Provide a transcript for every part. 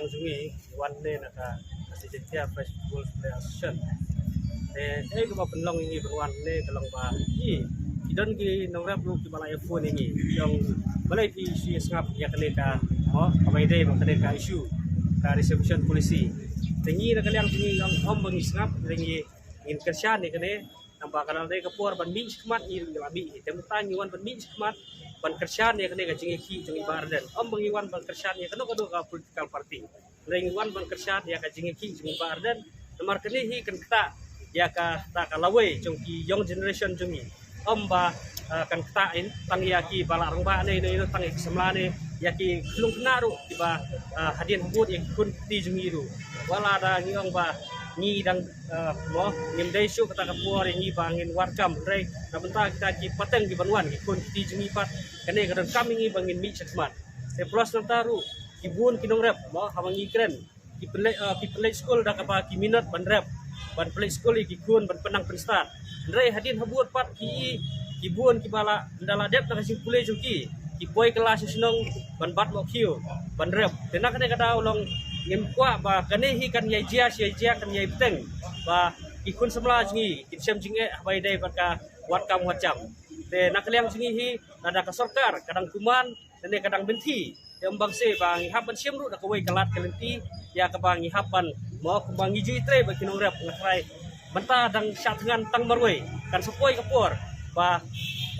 yang sungi one day naka Asijetia Festival Association. Ko ba penlong ini berwan ne kalong ba idon gi nongrap lu ki balai phone ini yang balai ki isu sngap ya kene ka abai dei ba kene ka isu ka reception polisi tengi na kaliang tingi om bangi sngap tengi in kerja ne kene nampak kanal dei kapur ban mi skmat ni labi temu tangi wan ban mi skmat ban kerja ne kene ka jingi ki jingi barden om bangi wan ban kerja ne kano kado ka political party lengi wan ban kerja ya ka jingi ki jingi barden nomor kene hi kan kata ya ka ta ka lawe jong ki young generation jungi ba kan katain tang yaki bala rang ba ne tang ik semla ne yaki lung naru tiba hadin hubut yang kun ti jungiru wala da ngiong ba ni dang mo ngim dai su kata kapur ni bangin warkam rei na benta kita ki pateng ki banwan ki kun ti jungi pat kane kadang kami ni bangin mi chakmat te plus nantaru ki bun ki nong rep mo hawangi kren ki play school da kapa ki minat ban rep ban play school ki kun ban penang penstat rei hadin habut pat ki buon ki bala ndala dep na kasing pulay juki ki boy kelas sinong ban bat mo kiu ban rep tena kane kada ulong ngem kwa ba kane hi kan yai jia kan yai peteng ba ki kun semla jingi ki sem jinge bai dai bat ka wat kam wat jam te nak liang jingi hi ada ka sarkar kadang kuman tene kadang benti te umbang se bang hap ban sem ru da kawai kalat kalenti ya ka bang hapan mo kumbang hijui tre ba kinong rep ngakrai benta dang syatngan tang marwei kan sepoi kapur ba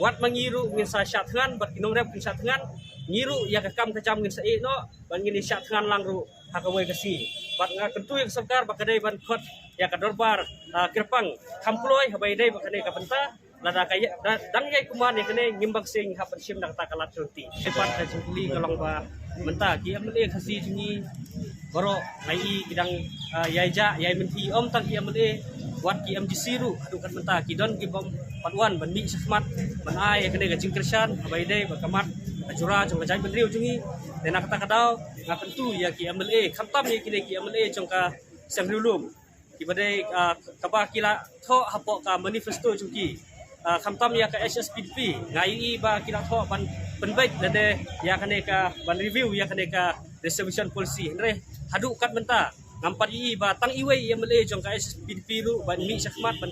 wat mangiru ngin sa syatngan bat kinong rep syatngan ngiru ya kakam kacam ngin sa no bangin syatngan langru hakawai kasi bat nga kentu yang sarkar bakadai ban khot ya ka dorbar kirpang kamploi habai dai bakadai ka benta lada kaya dang yai kuman ya kene ngimbang sing hapan sim dak takalat sulti sepat ka jingli kalong ba menta ki amle khasi jingi boro nai kidang yai menti om tang ki amle wat ki am jisiru adu kan menta ki don ki bom patwan ban mi sakmat ban ai kene ga jingkersan abai dei ba kamat ajura jong jai bendriu jungi tena kata kadau ngakan tu ya ki amle khamtam ni kine ki amle jong ka semrulum ki badai kaba kila tho hapo ka manifesto jungi khamtam ya ka SSPDP ngai ba kila tho ban penbaik dade ya kane ka ban review ya kane ka resolution policy re hadu kat menta ngampat ba tang iwei yang mele jong ka SPDP lu ban mi sakmat ban